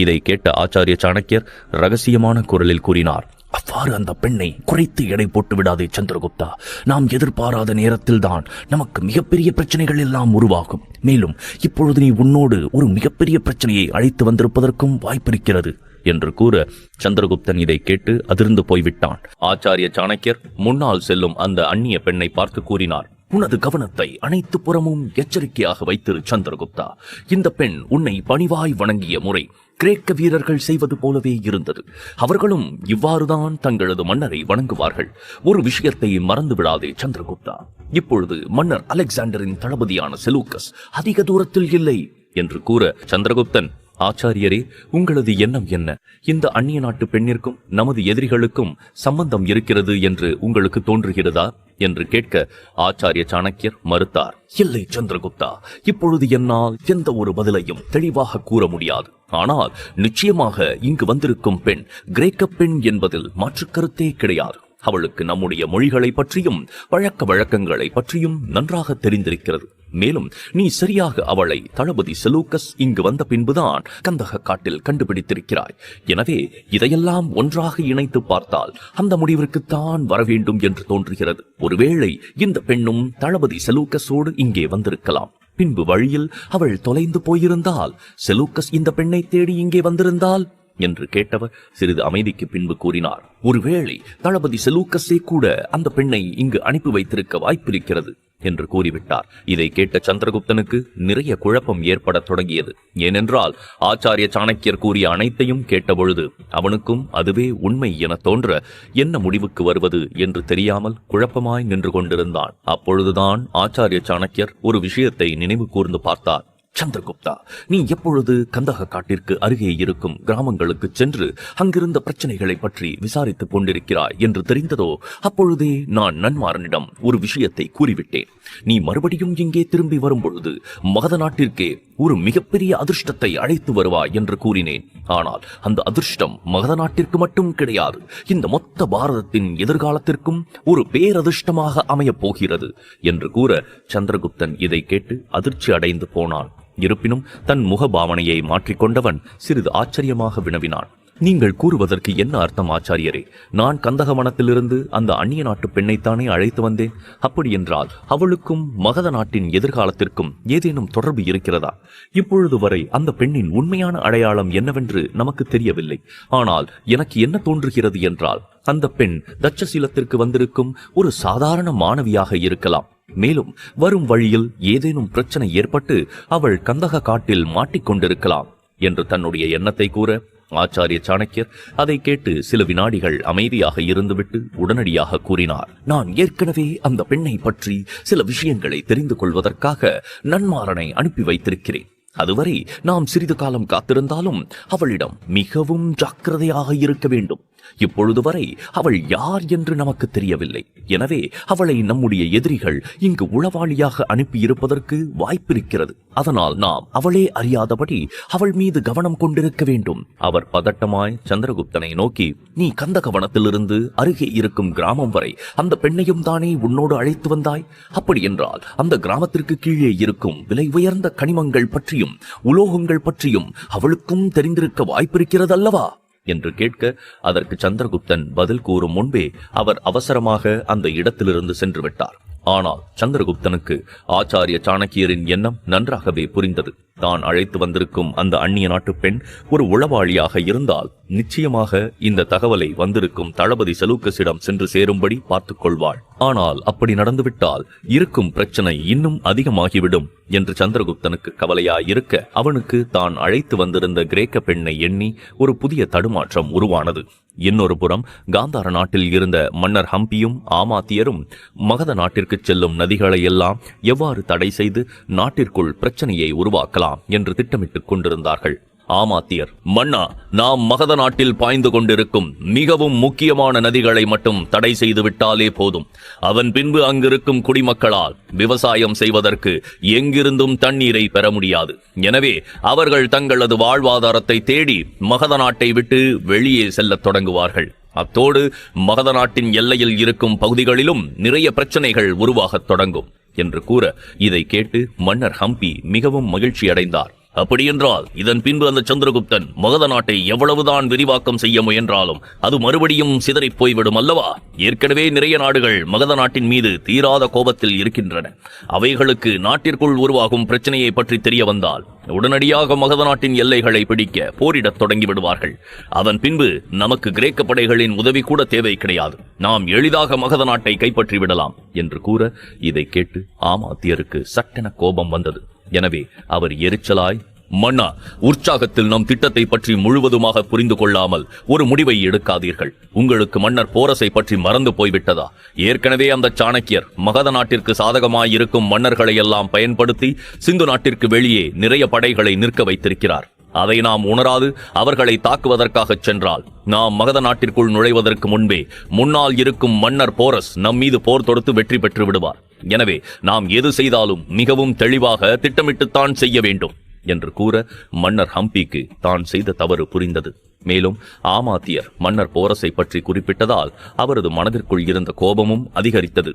இதை கேட்ட ஆச்சாரிய சாணக்கியர் ரகசியமான குரலில் கூறினார், அவ்வாறு அந்த பெண்ணை குறைத்து எடை போட்டு விடாதே சந்திரகுப்தா. நாம் எதிர்பாராத நேரத்தில் தான் நமக்கு மிகப்பெரிய பிரச்சனைகள் எல்லாம் உருவாகும். மேலும் இப்பொழுது நீ உன்னோடு ஒரு மிகப்பெரிய பிரச்சனையை அழைத்து வந்திருப்பதற்கும் வாய்ப்பிருக்கிறது என்று கூற சந்திரகுப்தன் இதை கேட்டு அதிர்ந்து போய்விட்டான். ஆச்சாரிய சாணக்கியர் முன்னால் செல்லும் அந்த அந்நிய பெண்ணை பார்த்து கூறினார், உனது கவனத்தை அனைத்து புறமும் எச்சரிக்கையாக வைத்திரு சந்திரகுப்தா. இந்த பெண் உன்னை பணிவாய் வணங்கிய முறை கிரேக்க வீரர்கள் செய்வது போலவே இருந்தது. அவர்களும் இவ்வாறுதான் தங்களது மன்னரை வணங்குவார்கள். ஒரு விஷயத்தை மறந்து விடாதே சந்திரகுப்தா. இப்பொழுது மன்னர் அலெக்சாண்டரின் தளபதியான செலூக்கஸ் அதிக தூரத்தில் இல்லை என்று கூற சந்திரகுப்தன், ஆச்சாரியரே, உங்களது எண்ணம் என்ன? இந்த அந்நிய நாட்டு பெண்ணிற்கும் நமது எதிரிகளுக்கும் சம்பந்தம் இருக்கிறது என்று உங்களுக்கு தோன்றுகிறதா என்று கேட்க ஆச்சாரிய சாணக்கியர் மறுத்தார். இல்லை சந்திரகுப்தா, இப்பொழுது என்னால் எந்த ஒரு பதிலையும் தெளிவாக கூற முடியாது. ஆனால் நிச்சயமாக இங்கு வந்திருக்கும் பெண் கிரேக்க பெண் என்பதில் மாற்று கருத்தே கிடையாது. அவளுக்கு நம்முடைய மொழிகளை பற்றியும் பழக்க வழக்கங்களை பற்றியும் நன்றாக தெரிந்திருக்கிறது. மேலும் நீ சரியாக அவளை தளபதி செலூக்கஸ் இங்கு வந்த பின்புதான் கந்தக காட்டில் கண்டுபிடித்திருக்கிறாய். எனவே இதையெல்லாம் ஒன்றாக இணைத்து பார்த்தால் அந்த முடிவிற்குத்தான் வர வேண்டும் என்று தோன்றுகிறது. ஒருவேளை இந்த பெண்ணும் தளபதி செலூக்கஸோடு இங்கே வந்திருக்கலாம். பின்பு வழியில் அவள் தொலைந்து போயிருந்தால் செலூக்கஸ் இந்த பெண்ணை தேடி இங்கே வந்திருந்தால் என்று கேட்டவர் சிறிது அமைதிக்கு பின்பு கூறினார், ஒருவேளை தளபதி செலூக்கஸே கூட அந்த பெண்ணை இங்கு அனுப்பி வைத்திருக்க வாய்ப்பிருக்கிறது என்று கூறிவிட்டார். இதை கேட்ட சந்திரகுப்தனுக்கு நிறைய குழப்பம் ஏற்பட தொடங்கியது. ஏனென்றால் ஆச்சாரிய சாணக்கியர் கூறிய அனைத்தையும் கேட்டபொழுது அவனுக்கும் அதுவே உண்மை என தோன்ற என்ன முடிவுக்கு வருவது என்று தெரியாமல் குழப்பமாய் நின்று கொண்டிருந்தான். அப்பொழுதுதான் ஆச்சாரிய சாணக்கியர் ஒரு விஷயத்தை நினைவு கூர்ந்து பார்த்தார். சந்திரகுப்தா, நீ எப்பொழுது கந்தக காட்டிற்கு அருகே இருக்கும் கிராமங்களுக்கு சென்று அங்கிருந்த பிரச்சனைகளை பற்றி விசாரித்துக் கொண்டிருக்கிறாய் என்று தெரிந்ததோ அப்பொழுதே நான் நன்மாரனிடம் ஒரு விஷயத்தை கூறிவிட்டேன். நீ மறுபடியும் இங்கே திரும்பி வரும் பொழுது மகத நாட்டிற்கே ஒரு மிகப்பெரிய அதிர்ஷ்டத்தை அழைத்து வருவாய் என்று கூறினேன். ஆனால் அந்த அதிர்ஷ்டம் மகத நாட்டிற்கு மட்டும் கிடையாது, இந்த மொத்த பாரதத்தின் எதிர்காலத்திற்கும் ஒரு பேரதிர்ஷ்டமாக அமையப் போகிறது என்று கூற சந்திரகுப்தன் இதை கேட்டு அதிர்ச்சி அடைந்து போனான். இருப்பினும் தன் முகபாவனையை மாற்றிக்கொண்டவன் சிறிது ஆச்சரியமாக வினவினான், நீங்கள் கூறுவதற்கு என்ன அர்த்தம் ஆச்சாரியரே? நான் கந்தக வனத்திலிருந்து அந்த அந்நிய நாட்டு பெண்ணைத்தானே அழைத்து வந்தேன். அப்படி என்றால் அவளுக்கும் மகத நாட்டின் எதிர்காலத்திற்கும் ஏதேனும் தொடர்பு இருக்கிறதா? இப்பொழுது வரை அந்த பெண்ணின் உண்மையான அடையாளம் என்னவென்று நமக்கு தெரியவில்லை. ஆனால் எனக்கு என்ன தோன்றுகிறது என்றால் அந்த பெண் தட்சசீலத்திற்கு வந்திருக்கும் ஒரு சாதாரண மாணவியாக இருக்கலாம். மேலும் வரும் வழியில் ஏதேனும் பிரச்சனை ஏற்பட்டு அவள் கந்தக காட்டில் மாட்டிக்கொண்டிருக்கலாம் என்று தன்னுடைய எண்ணத்தை கூற ஆச்சாரிய சாணக்கியர் அதை கேட்டு சில வினாடிகள் அமைதியாக இருந்துவிட்டு உடனடியாக கூறினார், நான் ஏற்கனவே அந்த பெண்ணை பற்றி சில விஷயங்களை தெரிந்து கொள்வதற்காக நன்மாரனை அனுப்பி வைத்திருக்கிறேன். அதுவரை நாம் சிறிது காலம் காத்திருந்தாலும் அவளிடம் மிகவும் ஜாக்கிரதையாக இருக்க வேண்டும். இப்பொழுது வரை அவள் யார் என்று நமக்கு தெரியவில்லை. எனவே அவளை நம்முடைய எதிரிகள் இங்கு உளவாளியாக அனுப்பியிருப்பதற்கு வாய்ப்பிருக்கிறது. அதனால் நாம் அவளே அறியாதபடி அவள் மீது கவனம் கொண்டிருக்க வேண்டும். அவர் பதட்டமாய் சந்திரகுப்தனை நோக்கி, நீ கந்தகவனத்திலிருந்து அருகே இருக்கும் கிராமம் வரை அந்த பெண்ணையும் தானே உன்னோடு அழைத்து வந்தாய்? அப்படி என்றால் அந்த கிராமத்திற்கு கீழே இருக்கும் விலை உயர்ந்த கனிமங்கள் பற்றியும் உலோகங்கள் பற்றியும் அவளுக்கும் தெரிந்திருக்க வாய்ப்பிருக்கிறது அல்லவா என்று கேட்க, அதற்கு சந்திரகுப்தன் பதில் கூறும் முன்பே அவர் அவசரமாக அந்த இடத்திலிருந்து சென்று விட்டார். ஆனால் சந்திரகுப்தனுக்கு ஆச்சாரிய சாணக்கியரின் எண்ணம் நன்றாகவே புரிந்தது. தான் அழைத்து வந்திருக்கும் அந்த அந்நிய நாட்டு பெண் ஒரு உளவாளியாக இருந்தால் நிச்சயமாக இந்த தகவலை வந்திருக்கும் தளபதி செலூக்கஸிடம் சென்று சேரும்படி பார்த்துக் கொள்வாள். ஆனால் அப்படி நடந்துவிட்டால் இருக்கும் பிரச்சனை இன்னும் அதிகமாகிவிடும் என்று சந்திரகுப்தனுக்கு கவலையாயிருக்க, அவனுக்கு தான் அழைத்து வந்திருந்த கிரேக்க பெண்ணை எண்ணி ஒரு புதிய தடுமாற்றம் உருவானது. இன்னொரு புறம் காந்தார நாட்டில் இருந்த மன்னர் ஹம்பியும் ஆமாத்தியரும் மகத நாட்டிற்கு செல்லும் நதிகளை எல்லாம் எவ்வாறு தடை செய்து நாட்டிற்குள் பிரச்சனையை உருவாக்கலாம் என்று திட்டமிட்டுக் கொண்டிருந்தார்கள். ஆமாத்தியர், மன்னா, நாம் மகத நாட்டில் பாய்ந்து கொண்டிருக்கும் மிகவும் முக்கியமான நதிகளை மட்டும் தடை செய்து விட்டாலே போதும். அதன் பின்பு அங்கிருக்கும் குடிமக்களால் விவசாயம் செய்வதற்கு எங்கிருந்தும் தண்ணீரை பெற முடியாது. எனவே அவர்கள் தங்களது வாழ்வாதாரத்தை தேடி மகத நாட்டை விட்டு வெளியே செல்லத் தொடங்குவார்கள். அத்தோடு மகத நாட்டின் எல்லையில் இருக்கும் பகுதிகளிலும் நிறைய பிரச்சனைகள் உருவாகத் தொடங்கும் என்று கூற, இதை கேட்டு மன்னர் ஹம்பி மிகவும் மகிழ்ச்சி அடைந்தார். அப்படியென்றால் இதன் பின்பு அந்த சந்திரகுப்தன் மகத நாட்டை எவ்வளவுதான் விரிவாக்கம் செய்ய முயன்றாலும் அது மறுபடியும் சிதறிப் போய்விடும் அல்லவா? ஏற்கனவே நிறைய நாடுகள் மகத நாட்டின் மீது தீராத கோபத்தில் இருக்கின்றன. அவைகளுக்கு நாட்டிற்குள் உருவாகும் பிரச்சனையை பற்றி தெரிய வந்தால் உடனடியாக மகத நாட்டின் எல்லைகளை பிடிக்க போரிடத் தொடங்கி விடுவார்கள். அதன் பின்பு நமக்கு கிரேக்க படைகளின் உதவி கூட தேவை கிடையாது. நாம் எளிதாக மகத நாட்டை கைப்பற்றி விடலாம் என்று கூற, இதை கேட்டு ஆமாத்தியருக்கு சட்டென கோபம் வந்தது. எனவே அவர் எரிச்சலாய், மன்னா, உற்சாகத்தில் நம் திட்டத்தை பற்றி முழுவதுமாக புரிந்து கொள்ளாமல் ஒரு முடிவை எடுக்காதீர்கள். உங்களுக்கு மன்னர் போரஸை பற்றி மறந்து போய்விட்டதா? ஏற்கனவே அந்த சாணக்கியர் மகத நாட்டிற்கு சாதகமாயிருக்கும் மன்னர்களை எல்லாம் பயன்படுத்தி சிந்து நாட்டிற்கு வெளியே நிறைய படைகளை நிற்க வைத்திருக்கிறார். அதை நாம் உணராது அவர்களை தாக்குவதற்காக சென்றால் நாம் மகத நாட்டிற்குள் நுழைவதற்கு முன்பே முன்னால் இருக்கும் மன்னர் போரஸ் நம் மீது போர் தொடுத்து வெற்றி பெற்று விடுவார். எனவே நாம் எது செய்தாலும் மிகவும் தெளிவாக திட்டமிட்டுத்தான் செய்ய வேண்டும் என்று கூற, மன்னர் ஹம்பிக்கு தான் செய்த தவறு புரிந்தது. மேலும் ஆமாத்தியர் மன்னர் போரஸை பற்றி குறிப்பிட்டதால் அவரது மனதிற்குள் இருந்த கோபமும் அதிகரித்தது.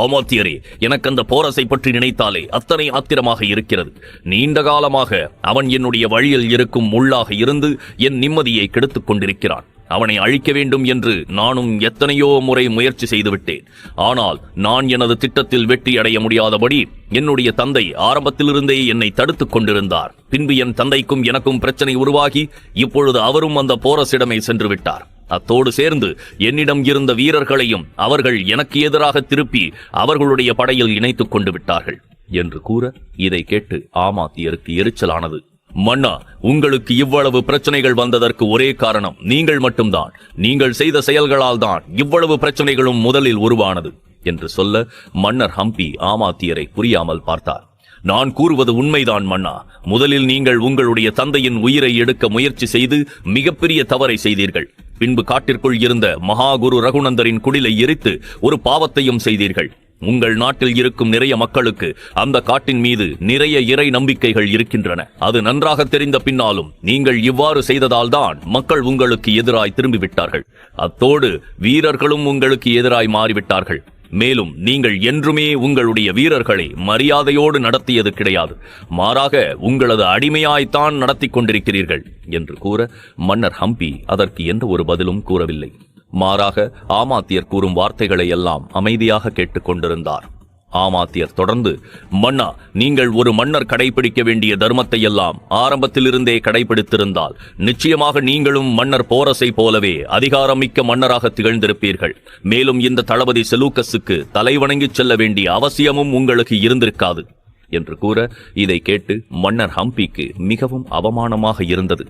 ஆமாத்தியரே, எனக்கு அந்த போரஸை பற்றி நினைத்தாலே அத்தனை ஆத்திரமாக இருக்கிறது. நீண்ட காலமாக அவன் என்னுடைய வழியில் இருக்கும் முள்ளாக இருந்து என் நிம்மதியை கெடுத்துக் கொண்டிருக்கிறான். அவனை அழிக்க வேண்டும் என்று நானும் எத்தனையோ முறை முயற்சி செய்துவிட்டேன். ஆனால் நான் எனது திட்டத்தில் வெற்றி அடைய முடியாதபடி என்னுடைய தந்தை ஆரம்பத்திலிருந்தே என்னை தடுத்துக் கொண்டிருந்தார். பின்பு என் தந்தைக்கும் எனக்கும் பிரச்சனை உருவாகி இப்பொழுது அவரும் அந்த போரஸிடமே சென்று விட்டார். அத்தோடு சேர்ந்து என்னிடம் இருந்த வீரர்களையும் அவர்கள் எனக்கு எதிராக திருப்பி அவர்களுடைய படையில் இணைத்துக் கொண்டு விட்டார்கள் என்று கூற, இதை கேட்டு ஆமாத்தியருக்கு எரிச்சலானது. மன்னா, உங்களுக்கு இவ்வளவு பிரச்சனைகள் வந்ததற்கு ஒரே காரணம் நீங்கள் மட்டும்தான். நீங்கள் செய்த செயல்களால் தான் இவ்வளவு பிரச்சனைகளும் முதலில் உருவானது என்று சொல்ல, மன்னர் ஹம்பி ஆமாத்தியரை புரியாமல் பார்த்தார். நான் கூறுவது உண்மைதான் மன்னா. முதலில் நீங்கள் உங்களுடைய தந்தையின் உயிரை எடுக்க முயற்சி செய்து மிகப்பெரிய தவறை செய்தீர்கள். பின்பு காட்டிற்குள் இருந்த மகாகுரு ரகுநந்தரின் குடிலை எரித்து ஒரு பாவத்தையும் செய்தீர்கள். உங்கள் நாட்டில் இருக்கும் நிறைய மக்களுக்கு அந்த காட்டின் மீது நிறைய இறை நம்பிக்கைகள் இருக்கின்றன. அது நன்றாக தெரிந்த பின்னாலும் நீங்கள் இவ்வாறு செய்ததால் தான் மக்கள் உங்களுக்கு எதிராய் திரும்பிவிட்டார்கள். அத்தோடு வீரர்களும் உங்களுக்கு எதிராய் மாறிவிட்டார்கள். மேலும் நீங்கள் என்றுமே உங்களுடைய வீரர்களை மரியாதையோடு நடத்தியது கிடையாது. மாறாக உங்களது அடிமையாய்த்தான் நடத்தி கொண்டிருக்கிறீர்கள் என்று கூற, மன்னர் ஹம்பி அதற்கு எந்த ஒரு பதிலும் கூறவில்லை. மாறாக ஆமாத்தியர் கூறும் வார்த்தைகளை எல்லாம் அமைதியாக கேட்டுக் கொண்டிருந்தார். ஆமாத்தியர் தொடர்ந்து, மன்னா, நீங்கள் ஒரு மன்னர் கடைபிடிக்க வேண்டிய தர்மத்தை எல்லாம் ஆரம்பத்திலிருந்தே கடைபிடித்திருந்தால் நிச்சயமாக நீங்களும் மன்னர் போரஸை போலவே அதிகாரமிக்க மன்னராக திகழ்ந்திருப்பீர்கள். மேலும் இந்த தளபதி செலூக்கஸுக்கு தலைவணங்கி செல்ல வேண்டிய அவசியமும் உங்களுக்கு இருந்திருக்காது என்று கூற, இதை கேட்டு மன்னர் ஹம்பிக்கு மிகவும் அவமானமாக இருந்தது.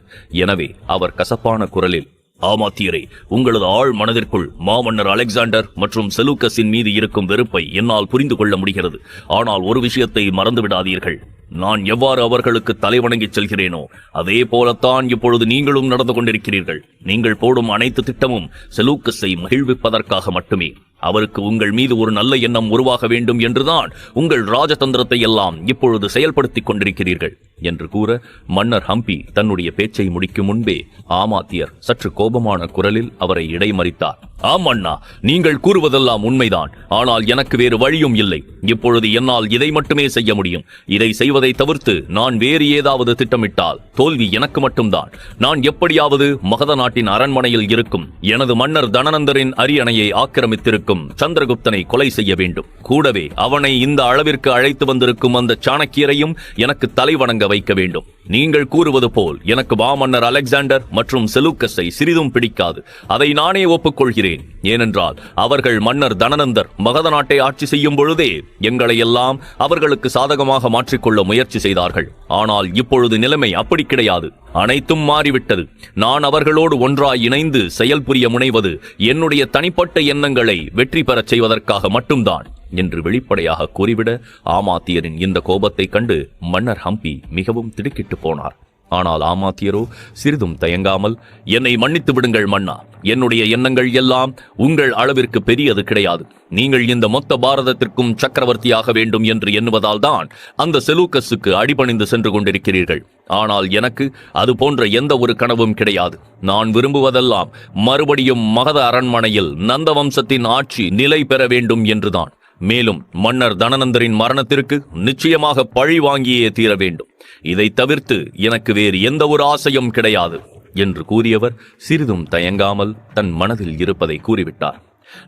எனவே அவர் கசப்பான குரலில், ஆமாத்தியரே, உங்களது ஆழ் மனதிற்குள் மாமன்னர் அலெக்சாண்டர் மற்றும் செலூக்கஸின் மீது இருக்கும் வெறுப்பை என்னால் புரிந்து கொள்ள முடிகிறது. ஆனால் ஒரு விஷயத்தை மறந்துவிடாதீர்கள். நான் எவ்வாறு அவர்களுக்கு தலைவணங்கிச் செல்கிறேனோ அதே போலத்தான் இப்பொழுது நீங்களும் நடந்து கொண்டிருக்கிறீர்கள். நீங்கள் போடும் அனைத்து திட்டமும் செலூக்கஸை மகிழ்விப்பதற்காக மட்டுமே. அவருக்கு உங்கள் மீது ஒரு நல்ல எண்ணம் உருவாக வேண்டும் என்றுதான் உங்கள் ராஜதந்திரத்தை எல்லாம் இப்பொழுது செயல்படுத்திக் கொண்டிருக்கிறீர்கள் என்று கூற, மன்னர் ஹம்பி தன்னுடைய பேச்சை முடிக்கும் முன்பே ஆமாத்தியர் சற்று கோபமான குரலில் அவரை இடைமறித்தார். ஆம் அண்ணா, நீங்கள் கூறுவதெல்லாம் உண்மைதான். ஆனால் எனக்கு வேறு வழியும் இல்லை. இப்பொழுது என்னால் இதை மட்டுமே செய்ய முடியும். இதை செய்வதை தவிர்த்து நான் வேறு ஏதாவது திட்டமிட்டால் தோல்வி எனக்கு மட்டும்தான். நான் எப்படியாவது மகத நாட்டின் அரண்மனையில் இருக்கும் எனது மன்னர் தனநந்தரின் அரியணையை ஆக்கிரமித்திருக்கும் சந்திரகுப்தனை கொலை செய்ய வேண்டும். கூடவே அவனை இந்த அளவிற்கு அழைத்து வந்திருக்கும் அந்த சாணக்கியரையும் எனக்கு தலைவணங்க வைக்க வேண்டும். நீங்கள் கூறுவது போல் எனக்கு மாமன்னர் அலெக்சாண்டர் மற்றும் செலூக்கஸை சிறிதும் பிடிக்காது. அதை நானே ஒப்புக்கொள்கிறேன். ஏனென்றால் அவர்கள் மன்னர் தனநந்தர் மகத நாட்டை ஆட்சி செய்யும் பொழுதே எங்களை எல்லாம் அவர்களுக்கு சாதகமாக மாற்றிக்கொள்ள முயற்சி செய்தார்கள். ஆனால் இப்பொழுது நிலைமை அப்படி கிடையாது. அனைத்தும் மாறிவிட்டது. நான் அவர்களோடு ஒன்றாய் இணைந்து செயல்புரிய முனைவது என்னுடைய தனிப்பட்ட எண்ணங்களை வெற்றி பெறச் செய்வதற்காக மட்டும்தான் என்று வெளிப்படையாக கூறிவிட, ஆமாத்தியரின் இந்த கோபத்தை கண்டு மன்னர் ஹம்பி மிகவும் திடுக்கிட்டு போனார். ஆனால் ஆமாத்தியரோ சிறிதும் தயங்காமல், என்னை மன்னித்து விடுங்கள் மன்னா. என்னுடைய எண்ணங்கள் எல்லாம் உங்கள் அளவிற்கு பெரியது கிடையாது. நீங்கள் இந்த மொத்த பாரதத்திற்கும் சக்கரவர்த்தியாக வேண்டும் என்று எண்ணுவதால் தான் அந்த செலூக்கஸுக்கு அடிபணிந்து சென்று கொண்டிருக்கிறீர்கள். ஆனால் எனக்கு அது போன்ற எந்த ஒரு கனவும் கிடையாது. நான் விரும்புவதெல்லாம் மறுபடியும் மகத அரண்மனையில் நந்த வம்சத்தின் ஆட்சி நிலை பெற வேண்டும் என்றுதான். மேலும் மன்னர் தனநந்தரின் மரணத்திற்கு நிச்சயமாக பழி வாங்கியே தீர வேண்டும். இதை தவிர்த்து எனக்கு வேறு எந்த ஒரு ஆசையும் கிடையாது என்று கூறியவர் சிறிதும் தயங்காமல் தன் மனதில் இருப்பதை கூறிவிட்டார்.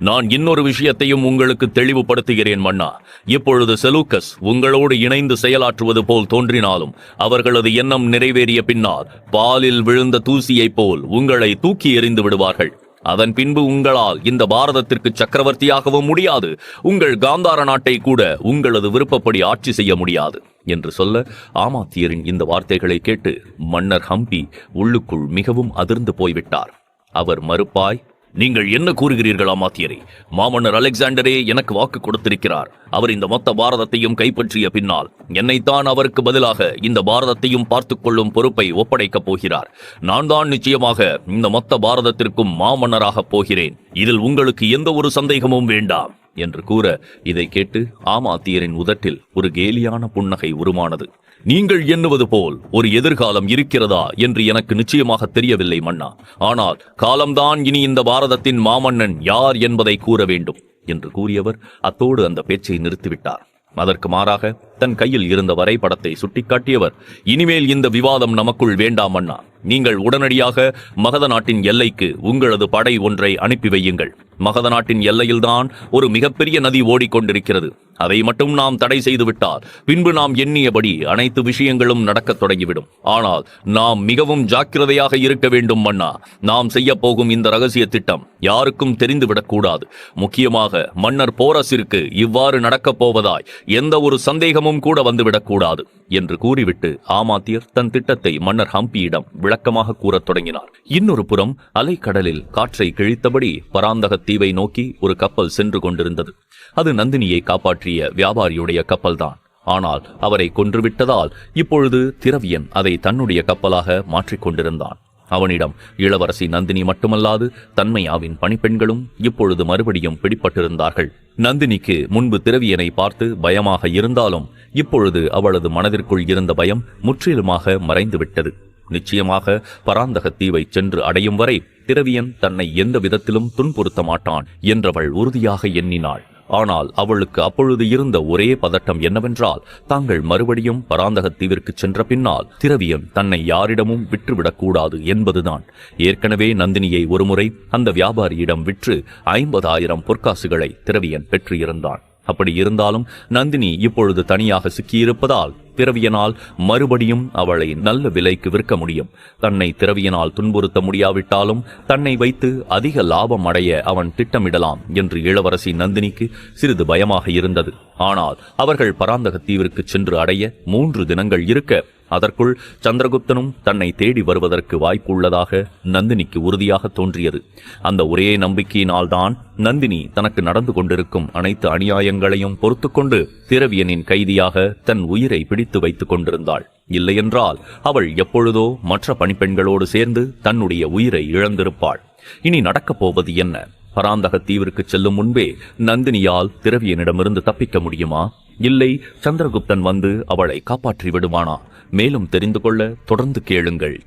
நான் இன்னொரு விஷயத்தையும் உங்களுக்கு தெளிவுபடுத்துகிறேன் மன்னா. இப்பொழுது செலூக்கஸ் உங்களோடு இணைந்து செயலாற்றுவது போல் தோன்றினாலும் அவர்களது எண்ணம் நிறைவேறிய பின்னால் பாலில் விழுந்த தூசியைப் போல் உங்களை தூக்கி எறிந்து விடுவார்கள். அதன் பின்பு உங்களால் இந்த பாரதத்திற்கு சக்கரவர்த்தியாகவும் முடியாது. உங்கள் காந்தார நாட்டை கூட உங்களது விருப்பப்படி ஆட்சி செய்ய முடியாது என்று சொல்ல, ஆமாத்தியரின் இந்த வார்த்தைகளை கேட்டு மன்னர் ஹம்பி உள்ளுக்குள் மிகவும் அதிர்ந்து போய்விட்டார். அவர் மறுப்பாய், நீங்கள் என்ன கூறுகிறீர்கள் ஆமாத்தியரே? மாமன்னர் அலெக்சாண்டரே எனக்கு வாக்கு கொடுத்திருக்கிறார். அவர் இந்த மொத்த பாரதத்தையும் கைப்பற்றிய பின்னால் என்னைத்தான் அவருக்கு பதிலாக இந்த பாரதத்தையும் பார்த்துக் கொள்ளும் பொறுப்பை ஒப்படைக்கப் போகிறார். நான் தான் நிச்சயமாக இந்த மொத்த பாரதத்திற்கும் மாமன்னராகப் போகிறேன். இதில் உங்களுக்கு எந்த ஒரு சந்தேகமும் வேண்டாம் என்று கூற, இதை கேட்டு ஆமாத்தியரின் உதட்டில் ஒரு கேலியான புன்னகை உருவானது. நீங்கள் எண்ணுவது போல் ஒரு எதிர்காலம் இருக்கிறதா என்று எனக்கு நிச்சயமாக தெரியவில்லை மன்னா. ஆனால் காலம்தான் இனி இந்த பாரதத்தின் மாமன்னன் யார் என்பதை கூற வேண்டும் என்று கூறியவர் அத்தோடு அந்த பேச்சை நிறுத்திவிட்டார். அதற்கு மாறாக தன் கையில் இருந்த வரைபடத்தை சுட்டிக்காட்டியவர், இனிமேல் இந்த விவாதம் நமக்குள் வேண்டாம் அண்ணா. நீங்கள் உடனடியாக மகத நாட்டின் எல்லைக்கு உங்களது படை ஒன்றை அனுப்பி வையுங்கள். மகத நாட்டின் எல்லையில்தான் ஒரு மிகப்பெரிய நதி ஓடிக்கொண்டிருக்கிறது. அதை மட்டும் நாம் தடை செய்துவிட்டால் பின்பு நாம் எண்ணியபடி அனைத்து விஷயங்களும் நடக்கத் தொடங்கிவிடும். ஆனால் நாம் மிகவும் ஜாக்கிரதையாக இருக்க வேண்டும் மன்னா. நாம் செய்ய போகும் இந்த ரகசிய திட்டம் யாருக்கும் தெரிந்துவிடக்கூடாது. முக்கியமாக மன்னர் போரஸிற்கு இவ்வாறு நடக்கப் போவதாய் எந்த ஒரு சந்தேகமும் கூட வந்துவிடக்கூடாது என்று கூறிவிட்டு ஆமாத்தியர் தன் திட்டத்தை மன்னர் ஹம்பியிடம் விளக்கமாக கூறத் தொடங்கினார். இன்னொரு புறம் அலைக்கடலில் காற்றை கிழித்தபடி பராந்தக தீவை நோக்கி ஒரு கப்பல் சென்று கொண்டிருந்தது. அது நந்தினியை காப்பாற்றிய வியாபாரியுடைய கப்பல்தான். ஆனால் அவரை கொன்றுவிட்டதால் இப்பொழுது திரவியன் அதை தன்னுடைய கப்பலாக மாற்றிக்கொண்டிருந்தான். அவனிடம் இளவரசி நந்தினி மட்டுமல்லாது தன்மையாவின் பணிப்பெண்களும் இப்பொழுது மறுபடியும் பிடிப்பட்டிருந்தார்கள். நந்தினிக்கு முன்பு திரவியனை பார்த்து பயமாக இருந்தாலும் இப்பொழுது அவளது மனதிற்குள் இருந்த பயம் முற்றிலுமாக மறைந்துவிட்டது. நிச்சயமாக பராந்தக தீவை சென்று அடையும் வரை திரவியன் தன்னை எந்த விதத்திலும் துன்புறுத்த மாட்டான் என்றவள் உறுதியாக எண்ணினாள். ஆனால் அவளுக்கு அப்பொழுது இருந்த ஒரே பதட்டம் என்னவென்றால், தாங்கள் மறுபடியும் பராந்தகத் தீவிற்கு சென்ற பின்னால் திரவியன் தன்னை யாரிடமும் விற்றுவிடக்கூடாது என்பதுதான். ஏற்கனவே நந்தினியை ஒருமுறை அந்த வியாபாரியிடம் விற்று 50,000 பொற்காசுகளை திரவியன் பெற்று இருந்தான். அப்படி இருந்தாலும் நந்தினி இப்பொழுது தனியாக சிக்கியிருப்பதால் திரவியனால் மறுபடியும் அவளை நல்ல விலைக்கு விற்க முடியும். தன்னை திரவியனால் துன்புறுத்த முடியாவிட்டாலும் தன்னை வைத்து அதிக லாபம் அடைய அவன் திட்டமிடலாம் என்று இளவரசி நந்தினிக்கு சிறிது பயமாக இருந்தது. ஆனால் அவர்கள் பராந்தக தீவிற்கு சென்று அடைய 3 தினங்கள் இருக்க அதற்குள் சந்திரகுப்தனும் தன்னை தேடி வருவதற்கு வாய்ப்பு உள்ளதாக நந்தினிக்கு உறுதியாக தோன்றியது. அந்த ஒரே நம்பிக்கையினால்தான் நந்தினி தனக்கு நடந்து கொண்டிருக்கும் அனைத்து அநியாயங்களையும் பொறுத்துக்கொண்டு திரவியனின் கைதியாக தன் உயிரை பிடித்து வைத்துக் கொண்டிருந்தாள். இல்லையென்றால் அவள் எப்பொழுதோ மற்ற பணிப்பெண்களோடு சேர்ந்து தன்னுடைய உயிரை இழந்திருப்பாள். இனி நடக்கப் போவது என்ன? பராந்தக தீவிற்கு செல்லும் முன்பே நந்தினியால் திரவியனிடமிருந்து தப்பிக்க முடியுமா? இல்லை சந்திரகுப்தன் வந்து அவளை காப்பாற்றி விடுவானா? மேலும் தெரிந்து கொள்ள தொடர்ந்து கேளுங்கள்.